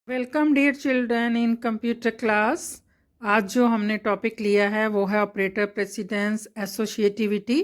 Welcome dear children in computer class. आज जो हमने टॉपिक लिया है वो है ऑपरेटर प्रेसिडेंस एसोसिएटिविटी।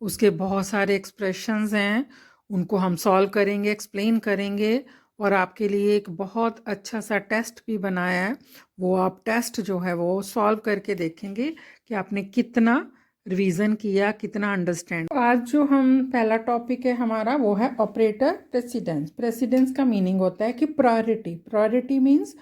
उसके बहुत सारे एक्सप्रेशंस हैं, उनको हम सॉल्व करेंगे, एक्सप्लेन करेंगे और आपके लिए एक बहुत अच्छा सा टेस्ट भी बनाया है। वो आप टेस्ट जो है वो सॉल्व करके देखेंगे कि आपने कितना रिवीजन किया, कितना अंडरस्टैंड। आज जो हम पहला टॉपिक है हमारा वो है ऑपरेटर प्रेसिडेंस। प्रेसिडेंस का मीनिंग होता है कि प्रायोरिटी। प्रायोरिटी मीन्स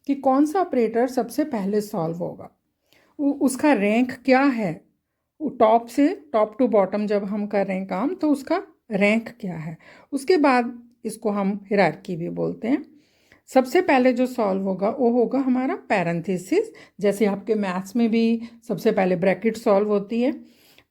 कि कौन सा ऑपरेटर सबसे पहले सॉल्व होगा, उसका रैंक क्या है। टॉप से टॉप टू बॉटम जब हम कर रहे हैं काम तो उसका रैंक क्या है। उसके बाद इसको हम हिरार्की भी बोलते हैं। सबसे पहले जो सॉल्व होगा वो होगा हमारा पैरेंथेसिस। जैसे आपके मैथ्स में भी सबसे पहले ब्रैकेट सॉल्व होती है,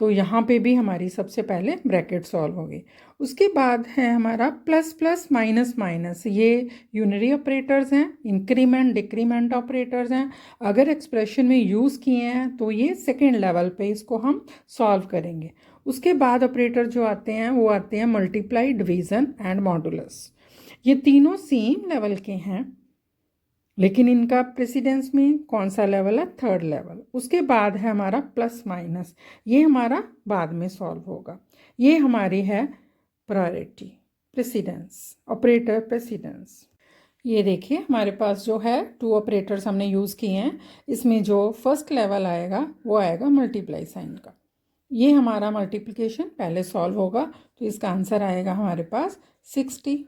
तो यहाँ पे भी हमारी सबसे पहले ब्रैकेट सॉल्व होगी। उसके बाद है हमारा प्लस प्लस माइनस माइनस, ये यूनरी ऑपरेटर्स हैं। इंक्रीमेंट डिक्रीमेंट ऑपरेटर्स हैं। अगर एक्सप्रेशन में यूज़ किए हैं तो ये सेकेंड लेवल पे इसको हम सॉल्व करेंगे। उसके बाद ऑपरेटर जो आते हैं वो आते हैं मल्टीप्लाई, डिवीज़न एंड मॉडुलस। ये तीनों सेम लेवल के हैं, लेकिन इनका प्रेसिडेंस में कौन सा लेवल है? Third level. उसके बाद है हमारा प्लस माइनस, ये हमारा बाद में सॉल्व होगा। ये हमारी है प्रायोरिटी प्रेसिडेंस, ऑपरेटर प्रेसिडेंस। ये देखिए हमारे पास जो है टू ऑपरेटर्स हमने यूज़ किए हैं। इसमें जो फर्स्ट लेवल आएगा वो आएगा मल्टीप्लाई साइन का। ये हमारा मल्टीप्लिकेशन पहले सॉल्व होगा, तो इसका आंसर आएगा हमारे पास 60।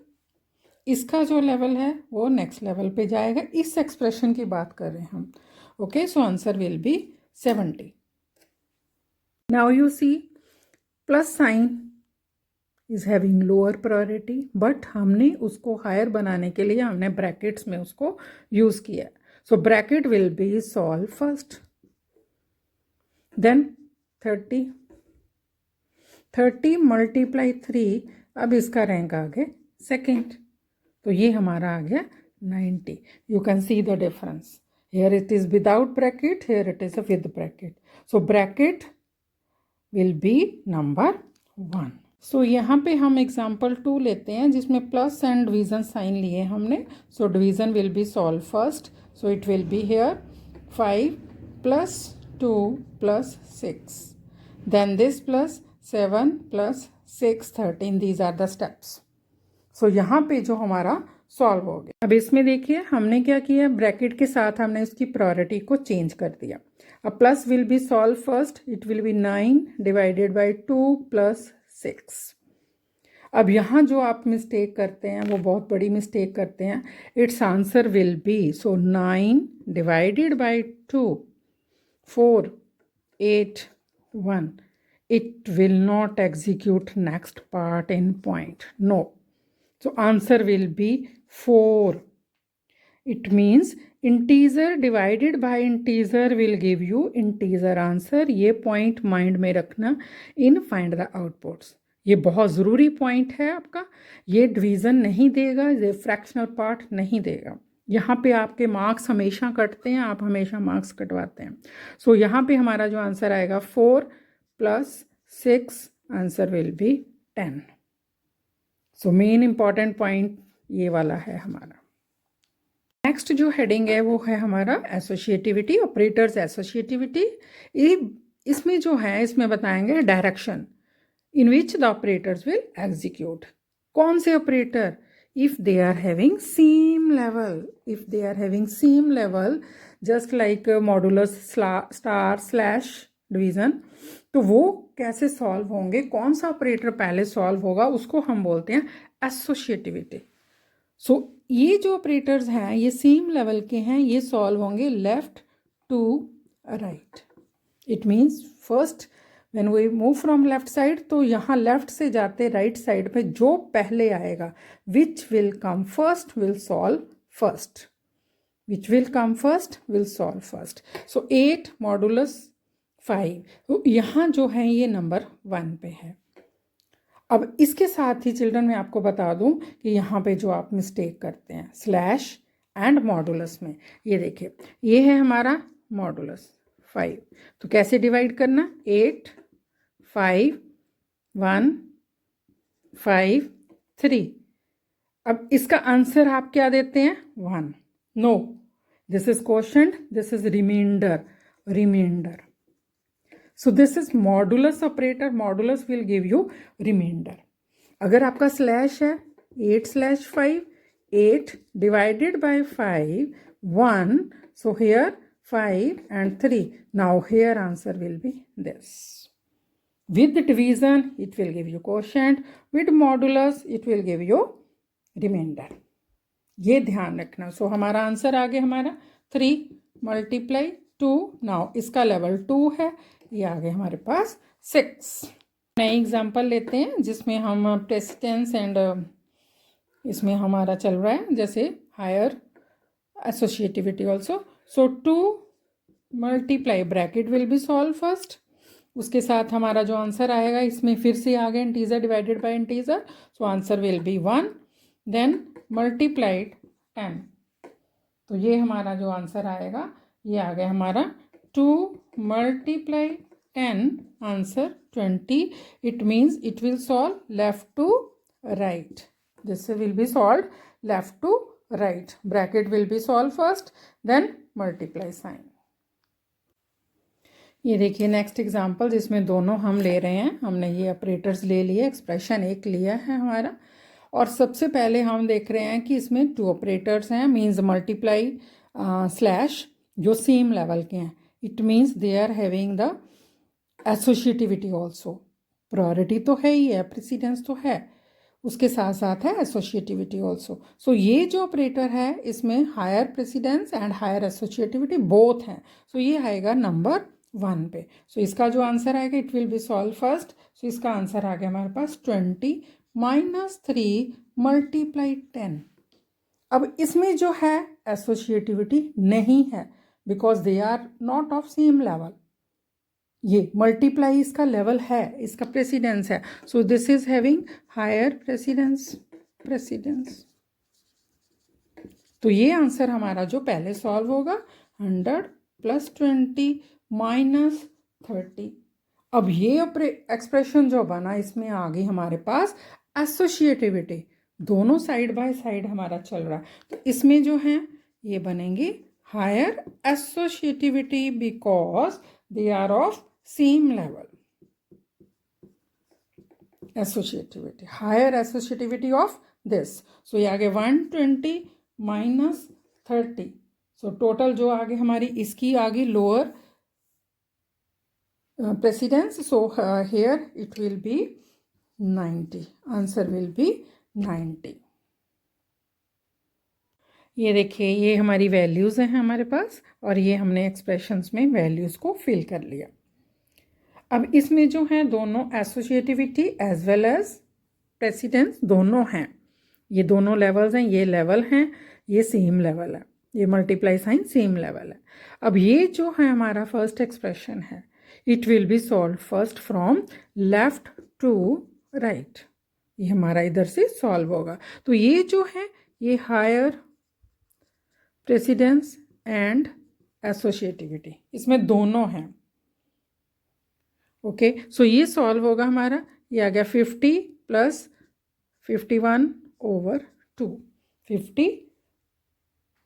इसका जो लेवल है वो नेक्स्ट लेवल पे जाएगा। इस एक्सप्रेशन की बात कर रहे हैं हम। Okay, so answer will be 70। Now you see plus sign is having lower priority, but हमने उसको हायर बनाने के लिए हमने ब्रैकेट्स में उसको यूज किया। So bracket will be solve first, then 30 multiply 3। अब इसका रैंक आ गया सेकेंड, तो ये हमारा आ गया 90। You can see the difference. Here it is without bracket, here it is with bracket. So bracket will be number 1। So यहाँ पे हम एग्जाम्पल 2 लेते हैं जिसमें प्लस एंड डिवीजन साइन लिए हमने। So division will be solve first, so it will be here 5 plus 2 plus 6, then this plus 7 plus 6 13। These are the steps. So यहाँ पे जो हमारा सॉल्व हो गया। अब इसमें देखिए हमने क्या किया, ब्रैकेट के साथ हमने इसकी प्रायोरिटी को चेंज कर दिया। अब plus will be solve first, it will B 9 divided by 2 plus 6। अब यहाँ जो आप मिस्टेक करते हैं वो बहुत बड़ी मिस्टेक करते हैं। It's answer will B, so 9 divided by 2 4 8 1। It will not execute next part in point. No. So answer will be 4. It means integer divided by integer will give you integer answer. ये point mind में रखना in find the outputs. ये बहुत ज़रूरी point है आपका। ये division नहीं देगा, ये fractional part नहीं देगा। यहाँ पे आपके मार्क्स हमेशा कटते हैं, आप हमेशा मार्क्स कटवाते हैं। सो यहाँ पे हमारा जो आंसर आएगा 4 plus 6, answer will B 10। So main important point ये वाला है हमारा। नेक्स्ट जो हेडिंग है वो है हमारा एसोसिएटिविटी, ऑपरेटर्स एसोसिएटिविटी। इसमें जो है इसमें बताएंगे direction in which the operators will execute. कौन से operator? if they are having same level, if they are having same level just like modulus, star, slash, division, तो वो कैसे सॉल्व होंगे, कौन सा ऑपरेटर पहले सॉल्व होगा, उसको हम बोलते हैं एसोसिएटिविटी। सो ये जो ऑपरेटर्स हैं ये सेम लेवल के हैं, ये सॉल्व होंगे left to right. It means first when we move from left side, तो यहाँ लेफ्ट से जाते राइट साइड पे जो पहले आएगा, which will come first will solve first, which will come first will solve first. So 8 modulus 5, तो यहाँ जो है ये नंबर 1 पे है। अब इसके साथ ही चिल्ड्रन मैं आपको बता दूं कि यहाँ पे जो आप मिस्टेक करते हैं स्लैश एंड मॉडुलस में, ये देखिए ये है हमारा मॉडुलस 5, तो कैसे डिवाइड करना? 8 5 1 5 3। अब इसका आंसर आप क्या देते हैं? 1। No, this is quotient, this is remainder. So this is modulus operator. Modulus will give you remainder. अगर आपका स्लैश है 8/5, 8 divided by 5, 1. So here 5 and 3. Now here answer will be this. With division, it will give you quotient. With modulus, it will give you remainder. ये ध्यान रखना. सो हमारा answer आ गया हमारा 3 × 2. Now इसका लेवल 2 है. ये आ गया हमारे पास 6. नई एग्जाम्पल लेते हैं जिसमें हम प्रेसिडेंस एंड इसमें हमारा चल रहा है जैसे higher associativity also. So 2 × bracket will be solve first. उसके साथ हमारा जो आंसर आएगा इसमें फिर से आ गया integer divided by integer. So answer will be 1. Then multiplied 10. तो ये हमारा जो आंसर आएगा ये आ गया हमारा 2 × 10 answer 20. It means it will solve left to right. This will be solve left to right. Bracket will be solve first then multiply sign. ये देखिए नेक्स्ट एग्जांपल जिसमें दोनों हम ले रहे हैं. हमने ये ऑपरेटर्स ले लिए, एक्सप्रेशन एक लिया है हमारा. और सबसे पहले हम देख रहे हैं कि इसमें 2 ऑपरेटर्स हैं. मीन्स मल्टीप्लाई स्लैश जो सेम लेवल के हैं. It means they are having the associativity also. Priority तो है ही है, प्रेसिडेंस तो है, उसके साथ साथ है एसोसिएटिविटी ऑल्सो. सो ये जो ऑपरेटर है इसमें higher precedence and higher associativity both हैं. सो ये आएगा नंबर 1 पे. सो इसका जो आंसर आएगा it will be solve first. So इसका आंसर आ गया हमारे पास 20 - 3 × 10. अब इसमें जो है एसोसिएटिविटी नहीं है because they are not of same level. ये मल्टीप्लाई इसका लेवल है, इसका प्रेसिडेंस है. So this is having higher precedence. तो ये आंसर हमारा जो पहले सॉल्व होगा 100 + 20 - 30. अब ये एक्सप्रेशन जो बना इसमें आ गई हमारे पास एसोसिएटिविटी. दोनों साइड बाय साइड हमारा चल रहा है. तो इसमें जो है ये बनेंगे higher associativity because they are of same level. Associativity, higher associativity of this. So ये आगे 120 - 30. सो टोटल जो आगे हमारी इसकी आगे lower precedence. So here it will be 90. Answer will be 90. ये देखिए ये हमारी वैल्यूज़ हैं हमारे पास और ये हमने एक्सप्रेशंस में वैल्यूज़ को फिल कर लिया. अब इसमें जो है दोनों associativity as well as precedence दोनों हैं. ये दोनों लेवल्स हैं, ये लेवल हैं, ये सेम लेवल है, ये मल्टीप्लाई साइन सेम लेवल है. अब ये जो है हमारा फर्स्ट एक्सप्रेशन है it will be solve first from left to right. ये हमारा इधर से सॉल्व होगा. तो ये जो है ये हायर प्रेसिडेंस एंड एसोसिएटिविटी इसमें दोनों हैं. ओके सो ये सॉल्व होगा हमारा. ये आ गया 50 + 51/2. 50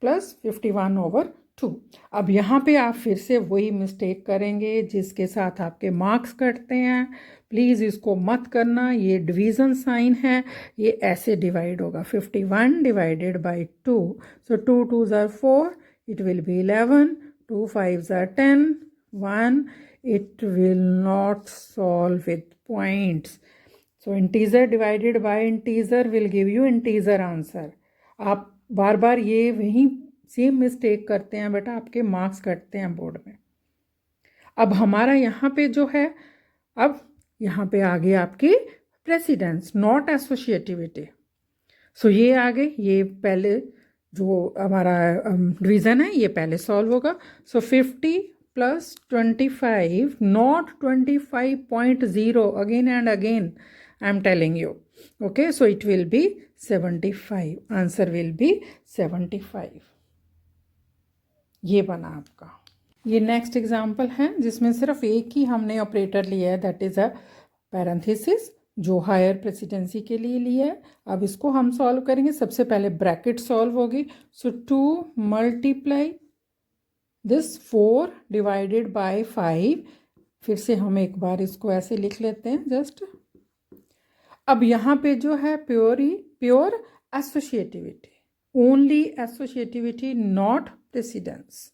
+ 51/2. अब यहाँ पे आप फिर से वही मिस्टेक करेंगे जिसके साथ आपके मार्क्स कटते हैं. प्लीज़ इसको मत करना. ये डिवीज़न साइन है, ये ऐसे डिवाइड होगा 51 / 2. सो 2 2s are 4. It will B 11. 2 5s are 10. 1. It will not solve with points. So integer divided by integer will give you integer answer. आप बार बार ये वही सेम मिस्टेक करते हैं बट आपके मार्क्स कटते हैं बोर्ड में. अब हमारा यहाँ पे जो है अब यहाँ पे आ गए आपकी प्रेसिडेंस नॉट एसोसिएटिविटी. सो ये आ गए. ये पहले जो हमारा डिवीज़न है ये पहले सॉल्व होगा. सो 50 + 25 not 25.0 again and again I am telling you. Okay so it will be 75. Answer will be 75. ये बना आपका. ये नेक्स्ट एग्जाम्पल है जिसमें सिर्फ एक ही हमने ऑपरेटर लिया है दैट इज़ अ पैरेंथेसिस. जो हायर प्रेसिडेंसी के लिए लिया है। अब इसको हम सॉल्व करेंगे। सबसे पहले ब्रैकेट सॉल्व होगी। सो 2 मल्टीप्लाई दिस 4 डिवाइडेड बाय 5। फिर से हम एक बार इसको ऐसे लिख लेते हैं जस्ट। अब यहाँ पे जो है pure associativity, only associativity, not precedence.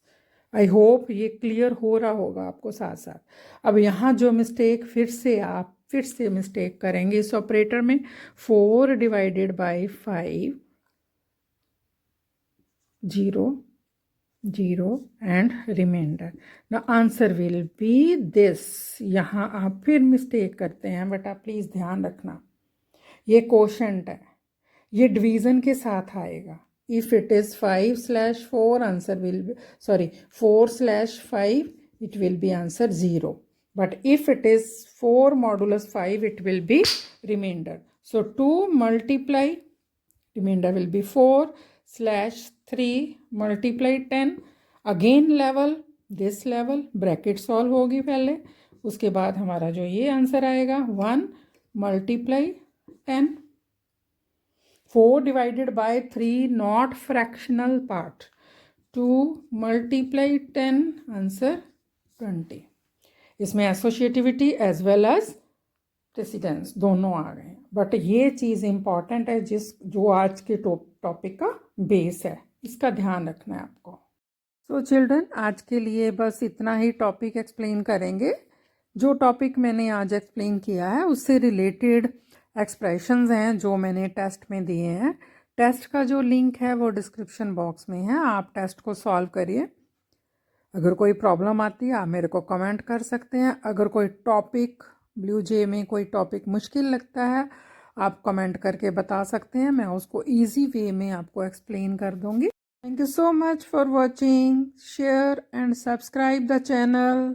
I hope ये क्लियर हो रहा होगा आपको साथ साथ। अब यहाँ जो मिस्टेक फिर से मिस्टेक करेंगे इस ऑपरेटर में, 4 divided by 5, 0 0 and remainder. The answer will be this. यहाँ आप फिर मिस्टेक करते हैं, बट आप प्लीज़ ध्यान रखना, ये कोशेंट है, ये डिवीज़न के साथ आएगा। If it is 5/4, answer will be, sorry, 4/5, it will be answer 0. But if it is 4 modulus 5, it will be remainder. So 2 multiply, remainder will be 4/3 multiply 10. Again level, this level, bracket solve होगी पहले, उसके बाद हमारा जो ये answer आएगा 1 multiply 10. 4 divided by 3, not fractional part. 2 multiply 10, answer 20. इसमें associativity as well as precedence दोनों आ गए। बट ये चीज़ इंपॉर्टेंट है जो आज के टॉपिक का बेस है, इसका ध्यान रखना है आपको। सो चिल्ड्रन, आज के लिए बस इतना ही टॉपिक एक्सप्लेन करेंगे। जो टॉपिक मैंने आज एक्सप्लेन किया है उससे रिलेटेड एक्सप्रेशंस हैं जो मैंने टेस्ट में दिए हैं। टेस्ट का जो लिंक है वो डिस्क्रिप्शन बॉक्स में है, आप टेस्ट को सॉल्व करिए। अगर कोई प्रॉब्लम आती है आप मेरे को कमेंट कर सकते हैं। अगर कोई टॉपिक ब्लू जे में कोई टॉपिक मुश्किल लगता है आप कमेंट करके बता सकते हैं, मैं उसको ईजी वे में आपको एक्सप्लेन कर दूंगी। Thank you so much for watching, share and subscribe the channel.